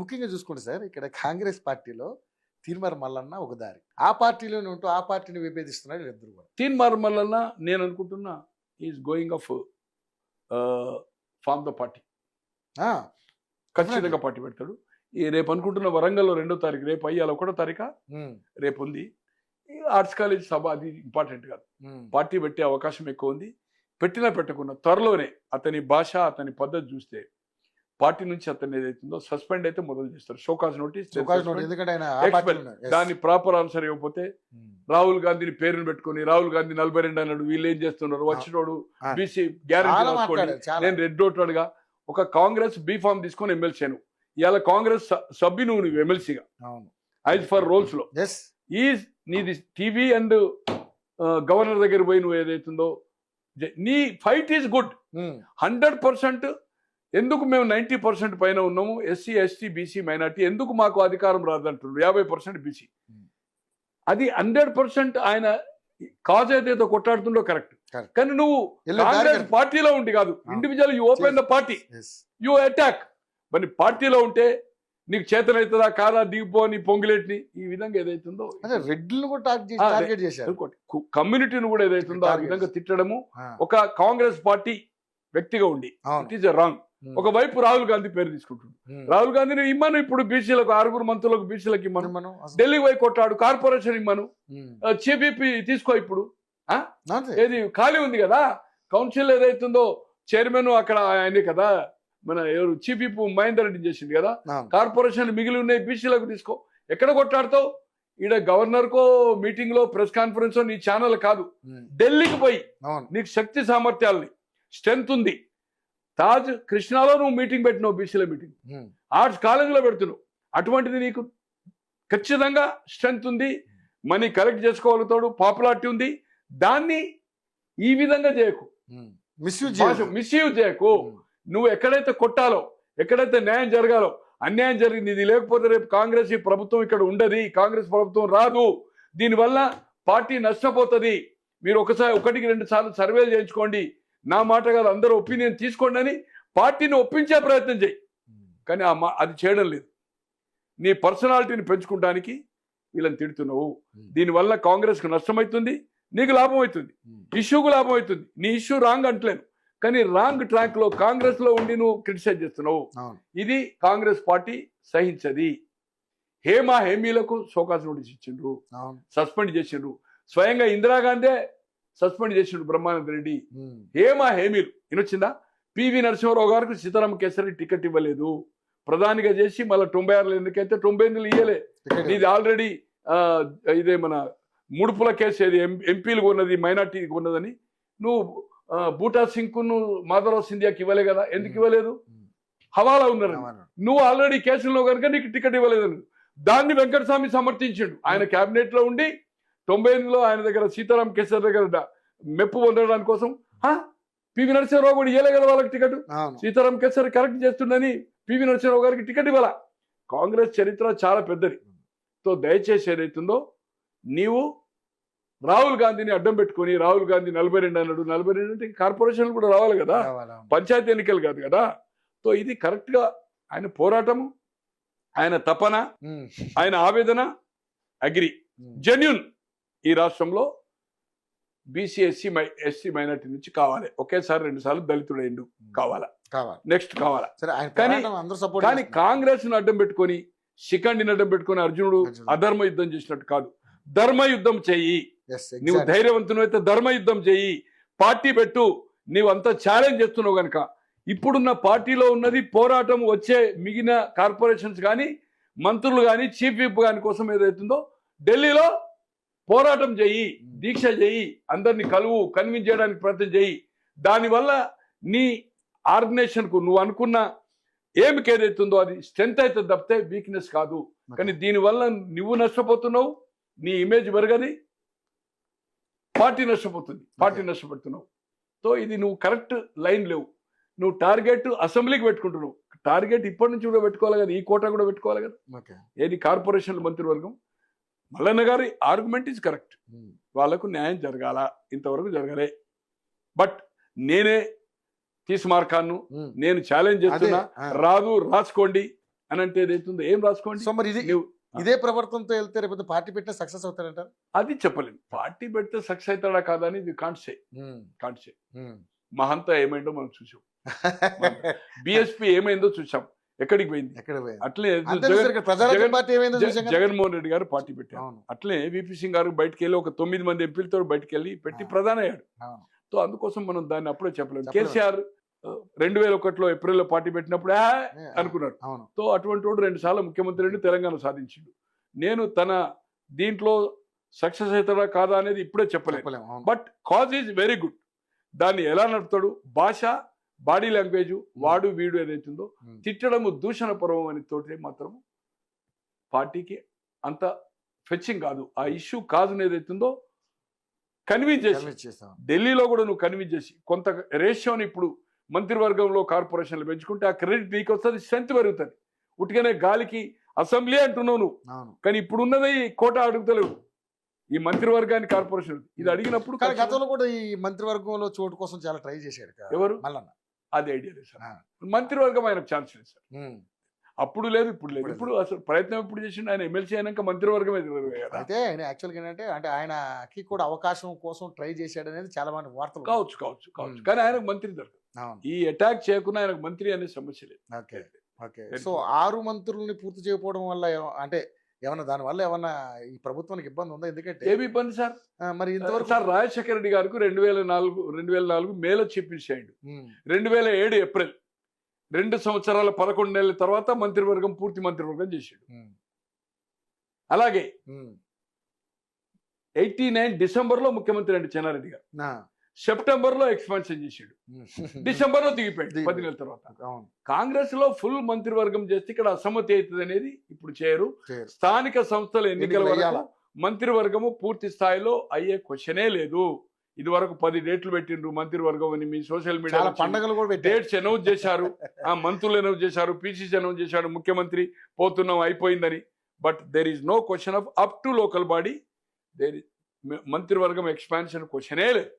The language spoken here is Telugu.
ముఖ్యంగా చూసుకుంటే సార్ ఇక్కడ కాంగ్రెస్ పార్టీలో తీర్మార్ మల్లన్న ఒక దారి, ఆ పార్టీలోనే ఉంటూ ఆ పార్టీని విభేదిస్తున్నాడు వీళ్ళిద్దరు కూడా. తీన్మార్ మల్లన్న నేను అనుకుంటున్నా is going off from the party, ఆ, ఖచ్చితంగా పార్టీ పెడతాడు. ఈ రేపు అనుకుంటున్న వరంగల్లో 2వ తారీఖు, రేపు అయ్యాలి 1వ తారీఖు, ఉమ్, రేపు ఉంది ఈ ఆర్ట్స్ కాలేజ్ సభ. అది ఇంపార్టెంట్ కాదు, ఉమ్, పార్టీ పెట్టే అవకాశం ఎక్కువ ఉంది. పెట్టినా పెట్టకుండా త్వరలోనే అతని భాష అతని పద్ధతి చూస్తే పార్టీ నుంచి అతను ఏదైతుందో సస్పెండ్ అయితే మొదలు చేస్తారు. షోకాజ్ నోటీస్, సుఖాష్ నోటి, ఎందుకంటే ఆయన ఆ పార్టీలో ఉన్నాడు. Yes. దాన్ని ప్రాపర్ ఆన్సర్ ఇవ్వకపోతే ఉమ్, రాహుల్ గాంధీని పేరుని పెట్టుకుని రాహుల్ గాంధీ 42 అన్నాడు, వీళ్ళు ఏం చేస్తున్నారు, వచ్చినోడు ఆ. బీసీ చాలా గ్యారెంటీ మాట్లాడారు, చాలా. నేను రెడ్ ఓటర్గా ఒక కాంగ్రెస్ బీ ఫామ్ తీసుకొని ఎమ్మెల్సీను, ఇవాళ కాంగ్రెస్ సభ్యును నువ్వు ఎమ్మెల్సీగా అవును. ఐజ్ ఫర్ రోల్స్ లో ఎస్, ఈజ్ నీది టీవీ అండ్ గవర్నర్ దగ్గర పోయి నువ్వు ఏదైతుందో నీ ఫైట్ ఈజ్ గుడ్. 100% ఎందుకు మేము 90% పైన ఉన్నాము, ఎస్సీ ఎస్టీ బీసీ మైనార్టీ ఎందుకు మాకు అధికారం రాదంటున్నారు, 50% బీసీ. అది 100% ఆయన కాజ్ ఏదైతే కొట్టాడుతుండో కరెక్ట్. Correct. కానీ నువ్వు కాంగ్రెస్ పార్టీలో ఉండి కాదు, individual you open the party, you attack. మరి పార్టీలో ఉంటే నీకు చేతనవుతుందా కాదా, దిగిపో నీ పొంగిలేటిని, ఈ విధంగా ఏదైతుందో రెడ్లను కూడా టార్గెట్ చేశారు. కమ్యూనిటీని కూడా ఏదైతుందో ఆ విధంగా తిట్టడము ఒక కాంగ్రెస్ పార్టీ వ్యక్తిగా ఉండి ఇట్ ఈస్ రాంగ్. ఒకవైపు రాహుల్ గాంధీ పేరు తీసుకుంటుంది, రాహుల్ గాంధీని ఇమ్మను, ఇప్పుడు బీసీలకు 6 మంత్రులకు బీసీలకు ఇమ్మను, ఢిల్లీ పోయి కొట్టాడు, కార్పొరేషన్ ఇమ్మను, చీపీపీ తీసుకో. ఇప్పుడు ఏది ఖాళీ ఉంది కదా, కౌన్సిల్ ఏదైతుందో చైర్మన్ అక్కడ ఆయనే కదా, మన ఎవరు చీఫ్ విప్ మహేందర్ రెడ్డి చేసింది కదా, కార్పొరేషన్ మిగిలి ఉన్నాయి బీసీలకు తీసుకో. ఎక్కడ కొట్లాడతావు, ఈడ గవర్నర్ కో మీటింగ్ లో ప్రెస్ కాన్ఫరెన్స్ నీ ఛానల్ కాదు, ఢిల్లీకి పోయి నీకు శక్తి సామర్థ్యాలని స్ట్రెంత్ ఉంది. తాజ్ కృష్ణాలో నువ్వు మీటింగ్ పెట్టినావు, బీసీల మీటింగ్ ఆర్ట్స్ కాలేజీలో పెడుతున్నావు, అటువంటిది నీకు ఖచ్చితంగా స్ట్రెంత్ ఉంది, మనీ కలెక్ట్ చేసుకోగలుగుతాడు, పాపులారిటీ ఉంది. దాన్ని ఈ విధంగా చేయకు, మిస్యూజ్ చేయకు. నువ్వు ఎక్కడైతే కొట్టాలో, ఎక్కడైతే న్యాయం జరగాలో అన్యాయం జరిగింది. ఇది లేకపోతే రేపు కాంగ్రెస్ ఈ ప్రభుత్వం ఇక్కడ ఉండదు, కాంగ్రెస్ ప్రభుత్వం రాదు. దీనివల్ల పార్టీ నష్టపోతుంది. మీరు 1కి 2 సార్లు సర్వేలు చేయించుకోండి, నా మాట కాదు అందరూ ఒపీనియన్ తీసుకోండి అని పార్టీని ఒప్పించే ప్రయత్నం చేయి. కానీ అది చేయడం లేదు. నీ పర్సనాలిటీని పెంచుకోవడానికి వీళ్ళని తిడుతున్నావు. దీనివల్ల కాంగ్రెస్కు నష్టమవుతుంది, నీకు లాభం అవుతుంది, ఇష్యూకు లాభం అవుతుంది. నీ ఇష్యూ రాంగ్ అంటలేను, కానీ రాంగ్ ట్రాక్ లో కాంగ్రెస్ లో ఉండి నువ్వు క్రిటిసైజ్ చేస్తున్నావు. ఇది కాంగ్రెస్ పార్టీ సహించది. హేమీలకు షోకాజ్ నోటీస్ ఇచ్చిండ్రు, సస్పెండ్ చేసిండ్రు. స్వయంగా ఇందిరాగాంధీ సస్పెండ్ చేసిండ్రు బ్రహ్మానంద రెడ్డి. హేమీలు వినొచ్చిందా? పివి నరసింహారావు గారికి సీతారామ కేసరి టికెట్ ఇవ్వలేదు, ప్రధానిగా చేసి మళ్ళీ 96 ఎందుకైతే 98 ఇయ్యలే. ఇది ఆల్రెడీ ఇదే మన ముడుపుల కేసు, ఏది ఎంపీలు కొన్నది మైనార్టీ కొన్నదని నువ్వు బూటా సింగ్ ను మాధవరావు సింధియాకి ఇవ్వలే కదా. ఎందుకు ఇవ్వలేదు? హవాలా ఉన్నారు. నువ్వు ఆల్రెడీ కేసులో కనుక నీకు టికెట్ ఇవ్వలేదు. దాన్ని వెంకటస్వామి సమర్థించాడు. ఆయన కేబినెట్ లో ఉండి 98లో ఆయన దగ్గర సీతారాం కేసర్ దగ్గర మెప్పు పొందడానికి కోసం పివి నరసింహారావు కూడా ఇవ్వలే కదా వాళ్ళకి టికెట్. సీతారాం కేసర్ కరెక్ట్ చేస్తుండని పివి నరసింహారావు గారికి టికెట్ ఇవ్వాల. కాంగ్రెస్ చరిత్ర చాలా పెద్దది. సో దయచేసి ఏదైతుందో నీవు రాహుల్ గాంధీని అడ్డం పెట్టుకుని, రాహుల్ గాంధీ 42 అన్నాడు, 42 అంటే కార్పొరేషన్లు కూడా రావాలి కదా, పంచాయతీ ఎన్నికలు కాదు కదా. సో ఇది కరెక్ట్ గా ఆయన పోరాటము, ఆయన తపన, ఆయన ఆవేదన అగ్రి జెన్యూన్. ఈ రాష్ట్రంలో బీసీ ఎస్సీ మైనార్టీ నుంచి కావాలి, ఒకేసారి 2 సార్లు దళితుడు కావాలా, నెక్స్ట్ కావాలా. కానీ కాంగ్రెస్ ను అడ్డం పెట్టుకొని, శిఖండిని అడ్డం పెట్టుకొని అర్జునుడు అధర్మ యుద్ధం చేసినట్టు కాదు, ధర్మ యుద్ధం చెయ్యి. నువ్వు ధైర్యవంతును అయితే ధర్మ యుద్ధం చెయ్యి, పార్టీ పెట్టు. నీవు అంతా ఛాలెంజ్ చేస్తున్నావు కనుక ఇప్పుడున్న పార్టీలో ఉన్నది పోరాటం. వచ్చే మిగిలిన కార్పొరేషన్స్ కానీ, మంత్రులు కానీ, చీఫ్ విప్ కానీ కోసం ఏదైతుందో ఢిల్లీలో పోరాటం చెయ్యి, దీక్ష చెయ్యి, అందరినీ కన్విన్స్ చేయడానికి ప్రయత్నం చెయ్యి. దానివల్ల నీ ఆర్గనైజేషన్కు నువ్వు అనుకున్న ఏమికి ఏదైతుందో అది స్ట్రెంత్ అయితే తప్పితే వీక్నెస్ కాదు. కానీ దీనివల్ల నువ్వు నష్టపోతున్నావు, నీ ఇమేజ్ పెరగది, పార్టీ నష్టపోతుంది, పార్టీ నష్టపెడుతున్నావు. సో ఇది నువ్వు కరెక్ట్ లైన్ లేవు. నువ్వు టార్గెట్ అసెంబ్లీకి పెట్టుకుంటున్నావు. టార్గెట్ ఇప్పటి నుంచి కూడా పెట్టుకోవాలి కదా, ఈ కోటా కూడా పెట్టుకోవాలి కదా. ఏది కార్పొరేషన్ల మంత్రివర్గం. మల్లన్న గారి ఆర్గ్యుమెంట్ ఈజ్ కరెక్ట్, వాళ్ళకు న్యాయం జరగాల, ఇంతవరకు జరగలే. బట్ నేనే తీసి మార్కాను, నేను ఛాలెంజ్ చేస్తున్నా, రాదు రాసుకోండి అని అంటే ఏదైతుందో ఏం రాసుకోండి. సో మరి ఇదే ప్రవర్తనతో వెళ్తే రేపు పార్టీ పెట్టిన సక్సెస్ అవుతారంటారు? అది చెప్పలేము. పార్టీ పెడితే సక్సెస్ అవుతాడా కాదా అని ఇది కాంట్సే మహంతా ఏమైందో మనం చూసాం. బిఎస్పీ ఏమైందో చూసాం, ఎక్కడికి పోయింది. అట్లే జగన్మోహన్ రెడ్డి గారు పార్టీ పెట్టారు. అట్లే విపి సింగ్ గారు బయటకు వెళ్ళి ఒక 9 మంది ఎంపీలతో బయటకు వెళ్ళి పెట్టి ప్రధాని అయ్యాడు. సో అందుకోసం మనం దాన్ని అప్పుడే చెప్పలేము. కేసీఆర్ 2001లో ఏప్రిల్లో పార్టీ పెట్టినప్పుడు అనుకున్నాడు. సో అటువంటి వాడు 2 సార్లు ముఖ్యమంత్రి తెలంగాణ సాధించిండు. నేను తన దీంట్లో సక్సెస్ అవుతాడా కాదా అనేది ఇప్పుడే చెప్పలేము. But cause is very good. దాన్ని ఎలా నడుపుతాడు, భాష, బాడీ లాంగ్వేజ్, వాడు వీడు ఏదైతుందో తిట్టడము దూషణ పర్వం అని తోటి మాత్రం పార్టీకి అంత ఫెచ్చింగ్ కాదు. ఆ ఇష్యూ కాదు ఏదైతుందో కన్విన్స్ చేసి ఢిల్లీలో కూడా నువ్వు కన్విన్స్ చేసి కొంత రేషియోని ఇప్పుడు మంత్రివర్గంలో కార్పొరేషన్లు పెంచుకుంటే ఆ క్రెడిట్ నీకు వస్తుంది, స్ట్రెంత్ పెరుగుతుంది. ఉట్టిగానే గాలికి అసెంబ్లీ అంటున్నావు నువ్వు, కానీ ఇప్పుడు ఉన్నది కోట అడుగుతలేవు ఈ మంత్రివర్గాన్ని కార్పొరేషన్. ఇది అడిగినప్పుడు గతంలో కూడా ఈ మంత్రివర్గంలో చోటు కోసం చాలా ట్రై చేశాడు ఎవరు మల్లన్న. అది ఐడియా లేదు సార్. మంత్రివర్గం ఆయనకు ఛాన్స్ లేదు సార్. అప్పుడు లేదు, ఇప్పుడు లేదు. ఇప్పుడు అసలు ప్రయత్నం ఎప్పుడు చేసిండు ఆయన ఎమ్మెల్సీ అయినాక మంత్రివర్గం అయితే ఆయన యాక్చువల్గా ఏంటంటే అంటే ఆయనకి కూడా అవకాశం కోసం ట్రై చేశాడు అనేది చాలా మంది వార్తలు కావచ్చు. కానీ ఆయనకు మంత్రి దొరకదు. ఈ అటాక్ చేయకుండా ఆయనకు మంత్రి అనే సమస్య లేదు. ఓకే. సో 6 మంత్రులని పూర్తి చేయకపోవడం వల్ల అంటే ఏమన్నా దాని వల్ల ఏమన్నా ఈ ప్రభుత్వానికి ఇబ్బంది ఉందా? ఎందుకంటే ఏమి ఇబ్బంది సార్? మరి ఇంతవరకు సార్ రాజశేఖర రెడ్డి గారికి 2004 మేలో చీఫ్ మినిస్టర్ అయ్యిండు. 2007 ఏప్రిల్ 2 సంవత్సరాల 11 నెలల తర్వాత మంత్రివర్గం పూర్తి మంత్రివర్గం చేసాడు. అలాగే 89 డిసెంబర్లో ముఖ్యమంత్రి అండి చెన్నారెడ్డి గారు. సెప్టెంబర్లో ఎక్స్పాన్షన్ చేసాడు, డిసెంబర్లో దిగిపోయాడు 10 నెలల తర్వాత. కాంగ్రెస్ లో ఫుల్ మంత్రివర్గం చేస్తే ఇక్కడ అసమ్మతి అవుతుంది అనేది ఇప్పుడు చేయరు. స్థానిక సంస్థల ఎన్నికల వరకు మంత్రివర్గము పూర్తి స్థాయిలో అయ్యే క్వశ్చనే లేదు. ఇది వరకు 10 డేట్లు పెట్టిండ్రు మంత్రివర్గం అని మీ సోషల్ మీడియా పండుగలు కూడా డేట్స్ అనౌన్స్ చేశారు, మంత్రులు అనౌన్స్ చేశారు, పిసిసి అనౌన్స్ చేశాడు, ముఖ్యమంత్రి పోతున్నాం అయిపోయిందని. But there is no question of up to local body. మంత్రివర్గం ఎక్స్పాన్షన్ క్వశ్చనే లేదు.